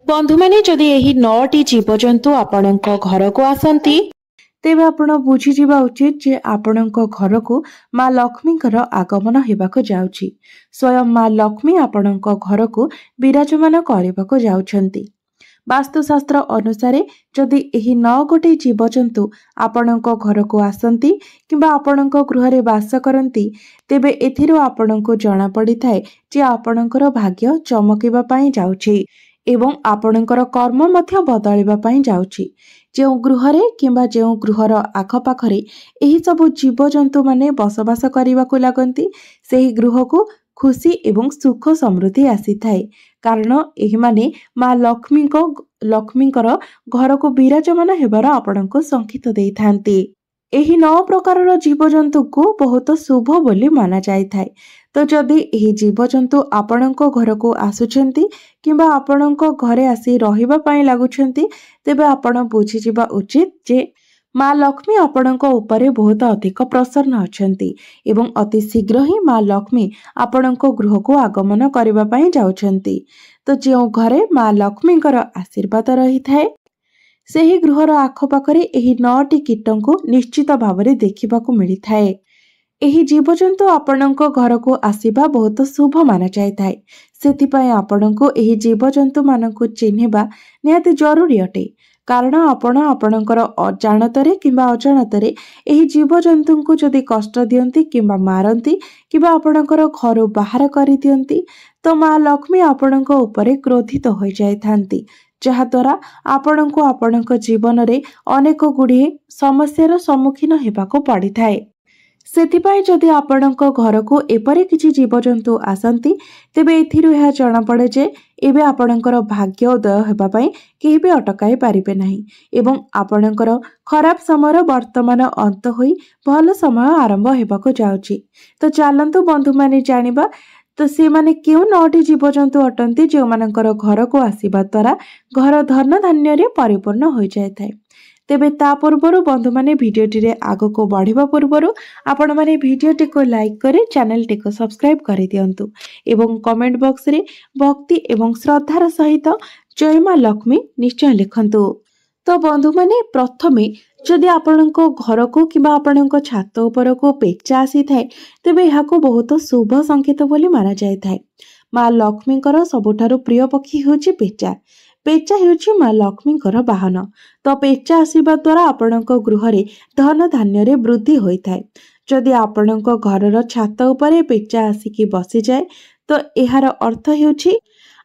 बंधु मैंने जदि एही 9टी जीवजंतु आपणक घर को आसती तेबे आपण बुझीजिबा उचित जे आपणक घर को माँ लक्ष्मीकर आगमन हेबाक जाउछि। स्वयं माँ लक्ष्मी आपणक घर को विराजमान करबाक जाउछन्ति। वास्तुशास्त्र अनुसारे जदि एही 9 गोटे जीवजंतु आपणक घर को आसती किंबा आपणक गृह बास करती तेबे एथिरो आपणक जना पड़िथाए जे आपणकर भाग्य चमकिबा पई जाउछि एवं आपणकर कर्म मध्य बदलिबा पई जाउछि। जो गृहरे किंबा जो गृहर आखपाखरे एही सबु जीवजंतु माने बसवास करबाकू लागंती सेही गृह को खुशी एवं सुख समृद्धि आसीथाए, कारण एही माने माँ लक्ष्मीकर घर को विराजमान हेबार आपणको संकेत देइथांती। एही 9 प्रकारर जीवजंतु को बहुत शुभ बोली माना जाइथाए। तो जदि एही जीवजंतु आपणको घर को आसुछंती किंबा आपणको घरे आसी रहिबा पई लागुछंती तेबे आपण बुझिजिबा उचित जे माँ लक्ष्मी आपणको उपरे बहुत अधिक प्रसन्न अछंती एवं अति शीघ्र ही माँ लक्ष्मी आपणको गृह को आगमन करबा पई जाउछंती। तो जो घरे माँ लक्ष्मीकर आशीर्वाद रही थाए सेही गृहर आखपाखरे एही 9टी कीटंकु निश्चित भावरे देखिबाकू मिलिथाए। एही जीवजंतु आपणक घर को आसीबा बहुत शुभ माना जाइथाए। सेथिपई आपणको एही जीवजंतु मानकु चिन्हिबा निहाती जरूरी अटे, कारण आपण आपणकर अजाणतरे किंबा अजाणतरे एही जीवजंतुଙ୍କୁ जदि कष्ट दियंती किंबा मारंती किंबा आपणकर घर बाहर करि दियंती तो माँ लक्ष्मी आपणक उपरे क्रोधित होई जाइथांती, जहा द्वारा आपणको आपणक जीवन रे अनेक गुड़िए समस्यार सम्मुखीन हेबाको पड़िथाए। सेथिपाई जदि आपणक घर को एपरि किछि जीवजंतु आसंती तेबे एथिरु यह जଣା पड़े जे एबे आपणकर भाग्य उदय हेबा पई केही भी अटकाई पारिबे नाही एवं आपणकर खराब समय वर्तमान अंत होई भल समय आरंभ हेबाको जाउछि। तो चलंतु बंधु माने जानिबा तो से माने केउ 9टी जीवजंतु अटंती जो मानकर घर को आसीबा द्वारा घर धन धान्य रे परिपूर्ण होई जायथाय। तेबे ता पूर्वरु बंधु माने भिडियोटी रे आगो को बढ़िबा पूर्वरु आपण माने भिडियोटी को लाइक करे चैनल टी को सब्सक्राइब करि दियंतु एवं कमेंट बॉक्स रे भक्ति एवं श्रद्धार सहित जय माँ लक्ष्मी निश्चय लिखंतु। तो बंधु माने प्रथमे जदि आपणको घर को किंबा आपणको छात ऊपर को पेचा आसी थाए तेबे यहाको बहुत शुभ संकेत बोली माना जाय थाए। माँ लक्ष्मीकर सबुठारु प्रिय पक्षी होची पेचा। पेचा हेउछि माँ लक्ष्मीकर वाहन। तो पेचा आसीबा द्वारा आपणको गृह रे धन धान्य रे वृद्धि होई थाए। जदि आपणको घरर छात ऊपर पेचा आसीकी बसी जाए तो एहार अर्थ हेउछि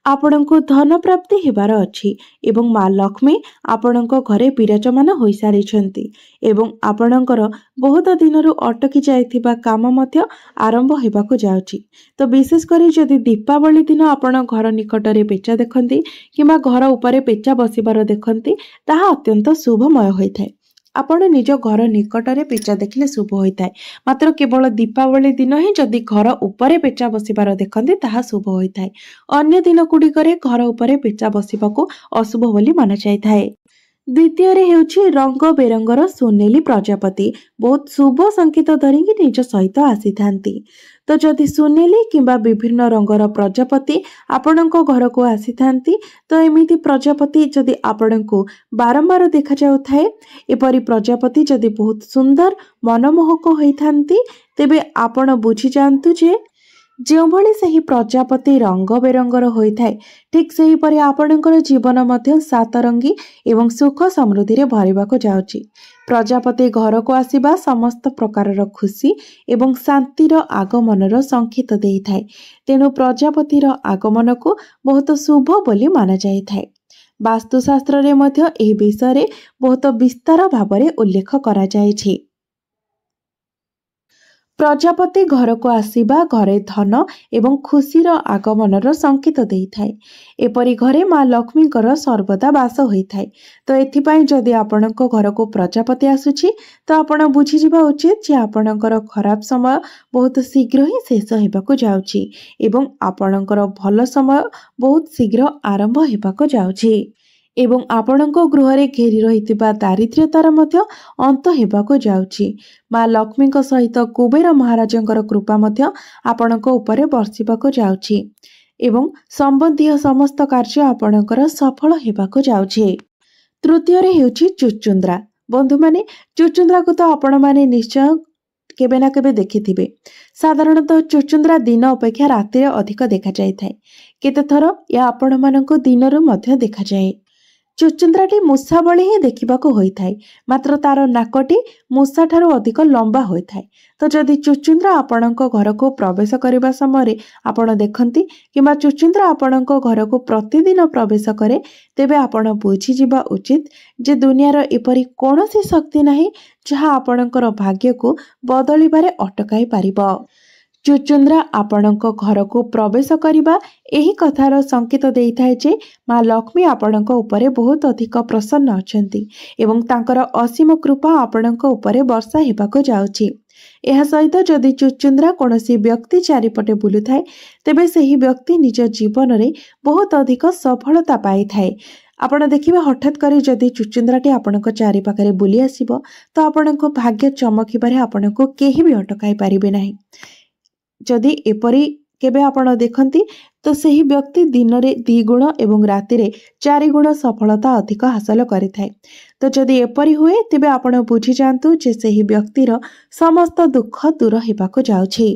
आपणको धन प्राप्ति हेबार अछि एवं माँ लक्ष्मी आपणको घरे विराजमान होई सारिछंती एवं आपणकर बहुत दिनरु अटकी जायथिबा काम मध्य आरंभ हेबाको जाउछि। तो विशेष करी जदि दीपावली दिन आपण घर निकटरे पेचा देखंती किंबा घर उपरे पेचा बसिबार देखंती ताहा अत्यंत शुभमय होइथाय। आपण निज घर निकटरे पेचा देखिले शुभ होइथाय, मात्र केवल दीपावली दिन ही जदि घर उपरे पेचा बसिबार देखंती ताहा शुभ होइथाय। अन्य दिन गुड़िकरे घर उपरे पेचा बसिबाकू अशुभ बोली माना जाइथाय। द्वितीय रे हेउछि रंग बेरंगर सोनेली प्रजापति बहुत शुभ संकेत धरिकी निज सहित आसीथांती। तो जदि सोनेली किंबा विभिन्न रंगर प्रजापति आपणको घर को आसीथांती तो एमिति प्रजापति जदि आपणको बारंबार देखा जाउथाए एपरि प्रजापति जदि बहुत सुंदर मनमोहक होइथांती तेबे आपण बुझी जांतु जे जो भली सही प्रजापति रंग बेरंगर होइथाए ठीक सेही परि आपणकर जीवन मध्य सातरंगी एवं सुख समृद्धि रे भरिबाको जाउछि। प्रजापति घर को आसीबा समस्त प्रकारर खुशी एवं शांतिर आगमनर संकेत देइथाए। तेणु प्रजापतिर आगमन को बहुत शुभ बोली माना जाइथाए। वास्तुशास्त्र रे मध्य एही विषय रे बहुत विस्तार भाबरे उल्लेख करा जायछि। प्रजापति घर को आसीबा घरे धन एवं खुशीर आगमनर संकेत देइथाए। एपरि घरे माँ लक्ष्मीकर सर्वदा वास होइथाए। तो एथिपाई जदि आपणको घर को प्रजापति आसुछि तो आपण बुझिजिबा उचित जे आपणकर खराब समय बहुत शीघ्र ही शेष हेबाको जाउछि एवं आपणकर भल समय बहुत शीघ्र आरंभ हेबाको जाउछि एवं आपणको गृह रे घेरी रहितिबा दारिद्र्यतार मध्य अंत हेबाको जाउछि। माँ लक्ष्मीक सहित कुबेर महाराजंकर कृपा मध्य आपणको उपरे बर्षिबाको जाउछि। ଏବଂ ସମ୍ବନ୍ଧୀୟ ସମସ୍ତ କାର୍ଯ୍ୟ ଆପଣଙ୍କର ସଫଳ ହେବାକୁ ଯାଉଛି। ତୃତୀୟରେ ହେଉଛି ଚୁଚୁନ୍ଦ୍ରା। ବନ୍ଧୁମାନେ, ଚୁଚୁନ୍ଦ୍ରାକୁ ତ ଆପଣମାନେ ନିଶ୍ଚୟ କେବେ ନା କେବେ ଦେଖିଥିବେ। ସାଧାରଣତଃ ଚୁଚୁନ୍ଦ୍ରା ଦିନ ଅପେକ୍ଷା ରାତିରେ ଅଧିକ ଦେଖାଯାଇଥାଏ। କେତେଥର ଏହା ଆପଣମାନଙ୍କୁ ଦିନରୁ ମଧ୍ୟ ଦେଖାଯାଏ। ଚୁଚୁନ୍ଦ୍ରାଟି ମୂଷା ଭଳି ହିଁ ଦେଖିବାକୁ ହୋଇଥାଏ, ମାତ୍ର ତାର ନାକଟି ମୂଷାଠାରୁ ଅଧିକ ଲମ୍ବା ହୋଇଥାଏ। ତ ଯଦି ଚୁଚୁନ୍ଦ୍ରା ଆପଣଙ୍କ ଘରକୁ ପ୍ରବେଶ କରିବା ସମୟରେ ଆପଣ ଦେଖନ୍ତି କିମ୍ବା ଚୁଚୁନ୍ଦ୍ରା ଆପଣଙ୍କ ଘରକୁ ପ୍ରତିଦିନ ପ୍ରବେଶ କରେ, ତେବେ ଆପଣ ବୁଝିଯିବା ଉଚିତ ଯେ ଦୁନିଆର ଏପରି କୌଣସି ଶକ୍ତି ନାହିଁ ଯାହା ଆପଣଙ୍କର ଭାଗ୍ୟକୁ ବଦଳିବାରେ ଅଟକାଇ ପାରିବ। ଚୁଚୁନ୍ଦ୍ରା ଆପଣଙ୍କ ଘରକୁ ପ୍ରବେଶ କରିବା ଏହି କଥାର ସଙ୍କେତ ଦେଇଥାଏ ଯେ ମା ଲକ୍ଷ୍ମୀ ଆପଣଙ୍କ ଉପରେ ବହୁତ ଅଧିକ ପ୍ରସନ୍ନ ଅଛନ୍ତି ଏବଂ ତାଙ୍କର ଅସୀମ କୃପା ଆପଣଙ୍କ ଉପରେ ବର୍ଷା ହେବାକୁ ଯାଉଛି। ଏହା ସହିତ ଯଦି ଚୁଚୁନ୍ଦ୍ରା କୌଣସି ବ୍ୟକ୍ତି ଚାରିପଟେ ବୁଲୁଥାଏ, ତେବେ ସେହି ବ୍ୟକ୍ତି ନିଜ ଜୀବନରେ ବହୁତ ଅଧିକ ସଫଳତା ପାଇଥାଏ। ଆପଣ ଦେଖିବେ ହଠାତ୍ କରି ଯଦି ଚୁଚୁନ୍ଦ୍ରାଟି ଆପଣଙ୍କ ଚାରିପାଖରେ ବୁଲି ଆସିବ, ତ ଆପଣଙ୍କ ଭାଗ୍ୟ ଚମକିବାରେ ଆପଣଙ୍କୁ କେହି ବି ଅଟକାଇ ପାରିବେ ନାହିଁ। ଯଦି ଏପରି କେବେ ଆପଣ ଦେଖନ୍ତି, ତ ସେହି ବ୍ୟକ୍ତି ଦିନରେ 2 ଗୁଣ ଏବଂ ରାତିରେ 4 ଗୁଣ ସଫଳତା ଅଧିକ ହାସଲ କରିଥାଏ। ତ ଯଦି ଏପରି ହୁଏ, ତେବେ ଆପଣ ବୁଝିଯାଆନ୍ତୁ ଯେ ସେହି ବ୍ୟକ୍ତିର ସମସ୍ତ ଦୁଃଖ ଦୂର ହେବାକୁ ଯାଉଛି।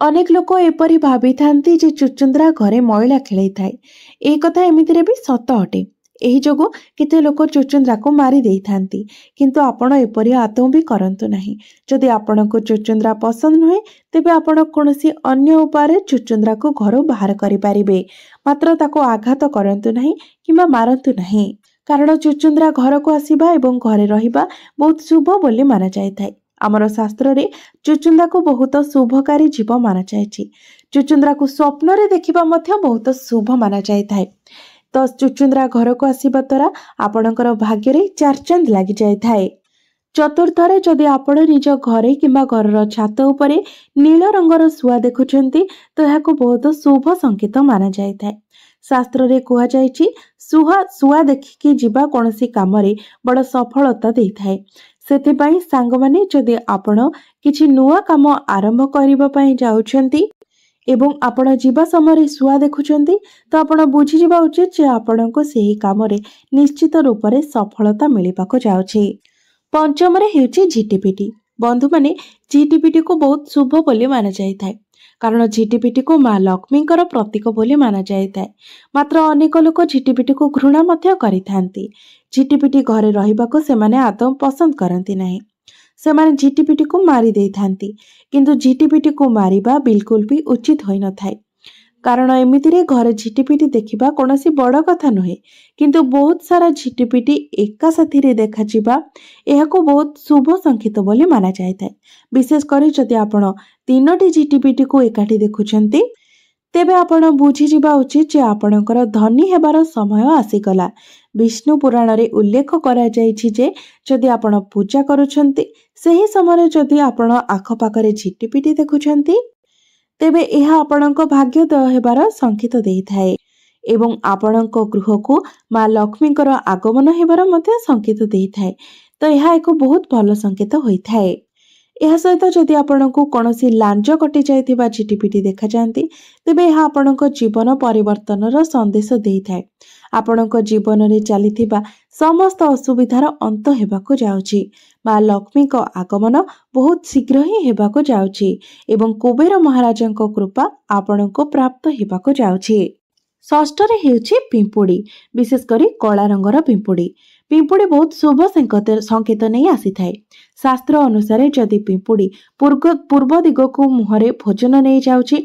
ଅନେକ ଲୋକ ଏପରି ଭାବିଥାନ୍ତି ଯେ ଚୁଚୁନ୍ଦ୍ରା ଘରେ ମଇଳା ଖେଳାଇଥାଏ। ଏହି କଥା ଏମିତିରେ ବି ସତ ଅଟେ। ଏହି ଯୋଗୁଁ କେତେ ଲୋକ ଚୁଚୁନ୍ଦ୍ରାକୁ ମାରି ଦେଇଥାନ୍ତି, କିନ୍ତୁ ଆପଣ ଏପରି ଆଦୌ ବି କରନ୍ତୁ ନାହିଁ। ଯଦି ଆପଣଙ୍କୁ ଚୁଚୁନ୍ଦ୍ରା ପସନ୍ଦ ନୁହେଁ, ତେବେ ଆପଣ କୌଣସି ଅନ୍ୟ ଉପାୟରେ ଚୁଚୁନ୍ଦ୍ରାକୁ ଘରୁ ବାହାର କରିପାରିବେ, ମାତ୍ର ତାକୁ ଆଘାତ କରନ୍ତୁ ନାହିଁ କିମ୍ବା ମାରନ୍ତୁ ନାହିଁ। କାରଣ ଚୁଚୁନ୍ଦ୍ରା ଘରକୁ ଆସିବା ଏବଂ ଘରେ ରହିବା ବହୁତ ଶୁଭ ବୋଲି ମାନାଯାଇଥାଏ। ଆମର ଶାସ୍ତ୍ରରେ ଚୁଚୁନ୍ଦ୍ରାକୁ ବହୁତ ଶୁଭକାରୀ ଜୀବ ମାନାଯାଇଛି। ଚୁଚୁନ୍ଦ୍ରାକୁ ସ୍ୱପ୍ନରେ ଦେଖିବା ମଧ୍ୟ ବହୁତ ଶୁଭ ମାନାଯାଇଥାଏ। ତ ଚୁଚୁନ୍ଦ୍ରା ଘରକୁ ଆସିବା ଦ୍ୱାରା ଆପଣଙ୍କର ଭାଗ୍ୟରେ ଚାରଚାନ୍ଦ ଲାଗିଯାଇଥାଏ। ଚତୁର୍ଥରେ ଯଦି ଆପଣ ନିଜ ଘରେ କିମ୍ବା ଘରର ଛାତ ଉପରେ ନୀଳ ରଙ୍ଗର ଶୁଆ ଦେଖୁଛନ୍ତି, ତ ଏହାକୁ ବହୁତ ଶୁଭ ସଂକେତ ମାନାଯାଇଥାଏ। ଶାସ୍ତ୍ରରେ କୁହାଯାଇଛି ଶୁଆ ଦେଖିକି ଯିବା କୌଣସି କାମରେ ବଡ଼ ସଫଳତା ଦେଇଥାଏ। ସେଥିପାଇଁ ସାଙ୍ଗମାନେ, ଯଦି ଆପଣ କିଛି ନୂଆ କାମ ଆରମ୍ଭ କରିବା ପାଇଁ ଯାଉଛନ୍ତି ଏବଂ ଆପଣ ଯିବା ସମୟରେ ଶୁଆ ଦେଖୁଛନ୍ତି, ତ ଆପଣ ବୁଝିଯିବା ଉଚିତ ଯେ ଆପଣଙ୍କୁ ସେହି କାମରେ ନିଶ୍ଚିତ ରୂପରେ ସଫଳତା ମିଳିବାକୁ ଯାଉଛି। ପଞ୍ଚମରେ ହେଉଛି ଝିଟିପିଟି। ବନ୍ଧୁମାନେ, ଝିଟିପିଟିକୁ ବହୁତ ଶୁଭ ବୋଲି ମାନାଯାଇଥାଏ, କାରଣ ଝିଟିପିଟିକୁ ମା ଲକ୍ଷ୍ମୀଙ୍କର ପ୍ରତୀକ ବୋଲି ମାନାଯାଇଥାଏ। ମାତ୍ର ଅନେକ ଲୋକ ଝିଟିପିଟିକୁ ଘୃଣା ମଧ୍ୟ କରିଥାନ୍ତି। ଝିଟିପିଟି ଘରେ ରହିବାକୁ ସେମାନେ ଆଦୌ ପସନ୍ଦ କରନ୍ତି ନାହିଁ। ସେମାନେ ଝିଟିପିଟିକୁ ମାରି ଦେଇଥାନ୍ତି, କିନ୍ତୁ ଝିଟିପିଟିକୁ ମାରିବା ବିଲକୁଲ ବି ଉଚିତ ହୋଇନଥାଏ। କାରଣ ଏମିତିରେ ଘରେ ଝିଟିପିଟି ଦେଖିବା କୌଣସି ବଡ଼ କଥା ନୁହେଁ, କିନ୍ତୁ ବହୁତ ସାରା ଝିଟିପିଟି ଏକା ସାଥିରେ ଦେଖାଯିବା ଏହାକୁ ବହୁତ ଶୁଭ ସଂକେତ ବୋଲି ମାନାଯାଇଥାଏ। ବିଶେଷ କରି ଯଦି ଆପଣ 3ଟି ଝିଟିପିଟିକୁ ଏକାଠି ଦେଖୁଛନ୍ତି, ତେବେ ଆପଣ ବୁଝିଯିବା ଉଚିତ ଯେ ଆପଣଙ୍କର ଧନୀ ହେବାର ସମୟ ଆସିଗଲା। ବିଷ୍ଣୁ ପୁରାଣରେ ଉଲ୍ଲେଖ କରାଯାଇଛି ଯେ ଯଦି ଆପଣ ପୂଜା କରୁଛନ୍ତି, ସେହି ସମୟରେ ଯଦି ଆପଣ ଆଖପାଖରେ ଝିଟିପିଟି ଦେଖୁଛନ୍ତି, ତେବେ ଏହା ଆପଣଙ୍କ ଭାଗ୍ୟୋଦୟ ହେବାର ସଂକେତ ଦେଇଥାଏ ଏବଂ ଆପଣଙ୍କ ଗୃହକୁ ମା ଲକ୍ଷ୍ମୀଙ୍କର ଆଗମନ ହେବାର ମଧ୍ୟ ସଂକେତ ଦେଇଥାଏ। ତ ଏହା ଏକ ବହୁତ ଭଲ ସଂକେତ ହୋଇଥାଏ। ଏହା ସହିତ ଯଦି ଆପଣଙ୍କୁ କୌଣସି ଲାଞ୍ଜ କଟି ଯାଇଥିବା ଝିଟିପିଟି ଦେଖାଯାଆନ୍ତି, ତେବେ ଏହା ଆପଣଙ୍କ ଜୀବନ ପରିବର୍ତ୍ତନର ସନ୍ଦେଶ ଦେଇଥାଏ। ଆପଣଙ୍କ ଜୀବନରେ ଚାଲିଥିବା ସମସ୍ତ ଅସୁବିଧାର ଅନ୍ତ ହେବାକୁ ଯାଉଛି। ମା ଲକ୍ଷ୍ମୀଙ୍କ ଆଗମନ ବହୁତ ଶୀଘ୍ର ହିଁ ହେବାକୁ ଯାଉଛି ଏବଂ କୁବେର ମହାରାଜଙ୍କ କୃପା ଆପଣଙ୍କୁ ପ୍ରାପ୍ତ ହେବାକୁ ଯାଉଛି। ଷଷ୍ଠରେ ହେଉଛି ପିମ୍ପୁଡ଼ି, ବିଶେଷ କରି କଳା ରଙ୍ଗର ପିମ୍ପୁଡ଼ି। ପିମ୍ପୁଡ଼ି ବହୁତ ଶୁଭ ସଂକେତ ନେଇ ଆସିଥାଏ। ଶାସ୍ତ୍ର ଅନୁସାରେ ଯଦି ପିମ୍ପୁଡ଼ି ପୂର୍ବ ଦିଗକୁ ମୁହଁରେ ଭୋଜନ ନେଇଯାଉଛି,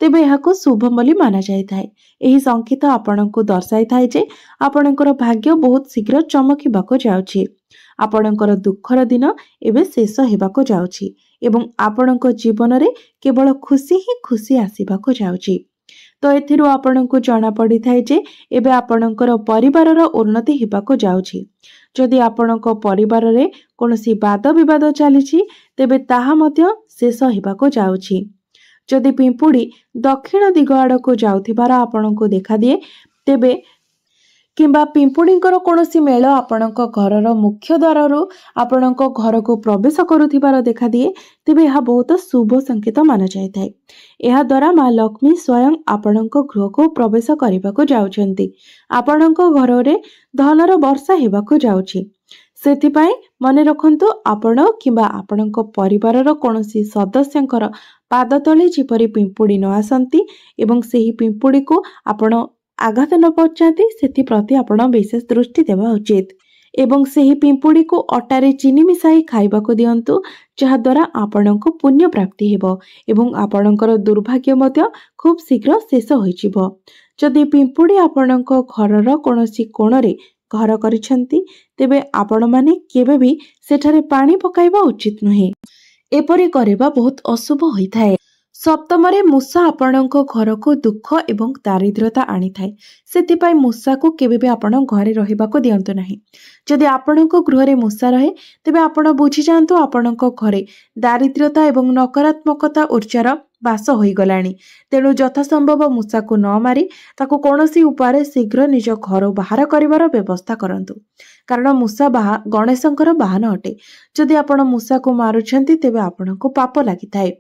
ତେବେ ଏହାକୁ ଶୁଭ ବୋଲି ମାନାଯାଇଥାଏ। ଏହି ସଂକେତ ଆପଣଙ୍କୁ ଦର୍ଶାଇଥାଏ ଯେ ଆପଣଙ୍କର ଭାଗ୍ୟ ବହୁତ ଶୀଘ୍ର ଚମକିବାକୁ ଯାଉଛି। ଆପଣଙ୍କର ଦୁଃଖର ଦିନ ଏବେ ଶେଷ ହେବାକୁ ଯାଉଛି ଏବଂ ଆପଣଙ୍କ ଜୀବନରେ କେବଳ ଖୁସି ହିଁ ଖୁସି ଆସିବାକୁ ଯାଉଛି। ତ ଏଥିରୁ ଆପଣଙ୍କୁ ଜଣାପଡ଼ିଥାଏ ଯେ ଏବେ ଆପଣଙ୍କର ପରିବାରର ଉନ୍ନତି ହେବାକୁ ଯାଉଛି। ଯଦି ଆପଣଙ୍କ ପରିବାରରେ କୌଣସି ବାଦ ବିବାଦ ଚାଲିଛି, ତେବେ ତାହା ମଧ୍ୟ ଶେଷ ହେବାକୁ ଯାଉଛି। ଯଦି ପିମ୍ପୁଡ଼ି ଦକ୍ଷିଣ ଦିଗ ଆଡ଼କୁ ଯାଉଥିବାର ଆପଣଙ୍କୁ ଦେଖାଦିଏ, ତେବେ किंबा पिंपुड़ींकर कौनसी मेल आपणक घरर मुख्य द्वाररू आपणक घर को प्रवेश करुथिबार देखा दिए तेबे यह बहुत शुभ संकेत माना जाए। यह द्वारा माँ लक्ष्मी स्वयं आपणक गृह को प्रवेश करने जाउछंती। आपणक घर में धनर वर्षा हेबाकु जाउछि। सेथिपाई मने रखंतु आपण किंबा आपणक परिवारर कौनसी सदस्यंकर पाद तले जिपरि पिंपुड़ी न आसंती एवं सेही पिंपुड़ी को आपण आघात न पहुंचाती सेप्रति आपण विशेष दृष्टि देवा उचित एवं सेही पिंपुड़ी को अटारे चीनी मिसाई खाइबाको दियंतु जहाद्वारा आपणको पुण्य प्राप्ति हेबो एवं आपणकर दुर्भाग्य मध्य खूब शीघ्र शेष होइजिबो। जदि पिंपुड़ी आपणक घरर कौनसी कोणरे घर करिसेंती तेबे आपण माने केबे भी सेठारे पानी पकाइबा उचित नुहे। एपरि करिबा बहुत अशुभ होइथाए। सप्तमरे मूषा आपणक घर को दुख एवं दारिद्र्यता आनी थाए। सेतिपाई मूषा को केबे भी आपण घरे रहिबाको दियंतु नाही। जदि आपणक गृह रे मूषा रहे तेबे आपण बुझी जांतु आपणक घरे दारिद्र्यता एवं नकारात्मकता ऊर्जार बास होई गलानी। तेणु यथासंभव मूषा को न मारी ताको कौनसी उपाय शीघ्र निज घर बाहर करिवार व्यवस्था करंतु, कारण मूषा गणेशंकर वाहन अटे। जदि आपण मूषा को मारुछंती तेबे आपणको पाप लागिथाए।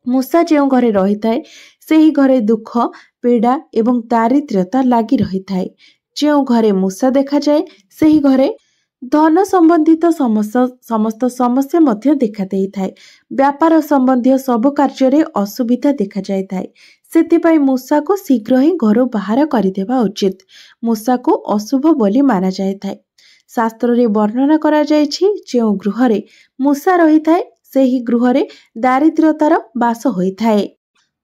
मूषा जो घरे रही थाए सेही घरे दुख पीड़ा एवं दारिद्र्यता लगी रही थाए। जो घरे मूषा देखा जाए सेही घरे धन संबंधित समस्त समस्या मध्य देखा देई थाए। व्यापार संबंधी सब कार्य रे असुविधा देखा जाए थाए। सेतिपाई मूषा को शीघ्र ही घर बाहर करदेवा उचित। मूषा को अशुभ बोली माना जाए थाए। शास्त्र रे वर्णना करा जायछि जो गृह रे मूषा रही थाए सेही गृह रे दारिद्र्यतार बास होई थाए।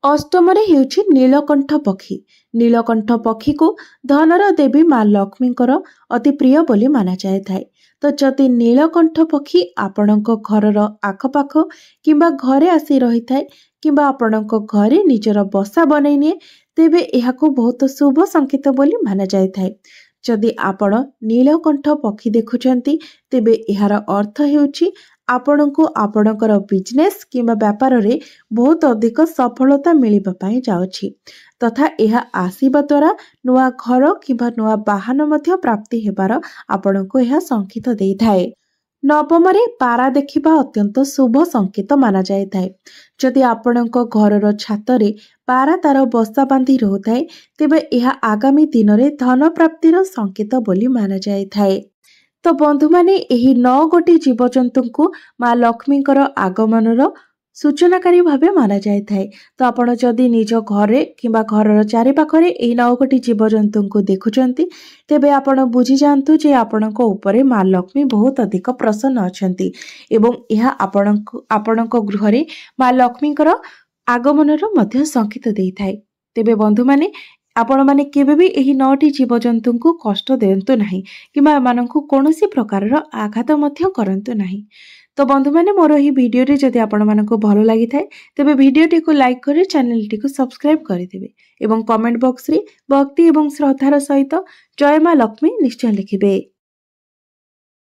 अष्टमरे हेउछि नीलकंठ पक्षी। नीलकंठ पक्षी को धनर देवी माँ लक्ष्मींकर अति प्रिय बोली माना जाए थाए। तो जदि नीलकंठ पक्षी आपणक घरर आखपाख किंबा घरे आसी रही थाए किंबा आपणक घरे निजर बसा बनई निए तेबे एहाको बहुत शुभ संकेत बोली माना जाए थाए। जदि आपण नीलकंठ पक्षी देखुचंती तेबे एहार अर्थ हेउछि आपणको आपणकर बिजनेस किंबा व्यापार रे बहुत अधिक सफलता मिलिबा पई जाउछि तथा एहा आसीबा द्वारा नुआ घर किंबा नुआ वाहन मध्य प्राप्ति हेबार आपणको एहा संकेत देई थाए। नवमरे पारा देखिबा अत्यंत शुभ संकेत माना जाए थाए। जदि आपणको घरर छातरे पारा तार बसा बांधी रहुथाए तेबे एहा आगामी दिन रे धन प्राप्तिर संकेत बोली माना जाए थाए। तो बंधु माने एही 9 गोटी जीवजंतु को माँ लक्ष्मींकर आगमनर सूचनाकारी भावे माना जाए थाए। तो आपण जदि निज घरे किंबा घरर चारि पाखरे एही 9 गोटी जीवजंतु को देखुचंती तेबे आपण बुझी जांतु जे आपणक उपरे माँ लक्ष्मी बहुत अधिक प्रसन्न अछंती एवं एहा आपणक गृह रे माँ लक्ष्मींकर आगमनर मध्य संकेत देई थाए। तेबे बंधु माने आपण माने केबे भी एही 9टी जीवजंतु को कष्ट देंतु नाही किंबा एमानंकु कोनोसी प्रकारर आघात मध्य करंतु नाही। तो बंधु माने मोर एही वीडियो रे जदि आपण मानकु भलो लागि थाए तेबे वीडियोटी को लाइक करी चैनल टी को सब्सक्राइब करि देबे एवं कमेंट बॉक्स रे भक्ति एवं श्रद्धार सहित जय माँ लक्ष्मी निश्चय लिखिबे।